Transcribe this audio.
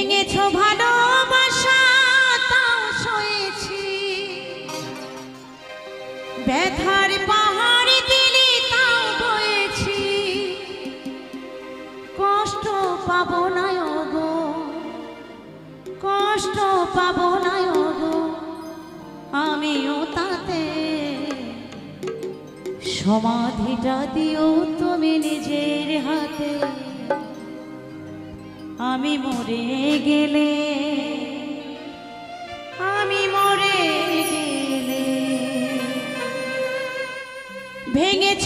ভেঙেছ ভালোবাসা তাও সয়েছি, ব্যথার পাহাড় দিলি তাও বয়েছি, কষ্ট পাবো না গো, কষ্ট পাবো না গো, আমিও তাতে সমাধিটা দিও তুমি নিজের হাতে। আমি মরে গেলে, আমি মরে গেলে, ভেঙেছ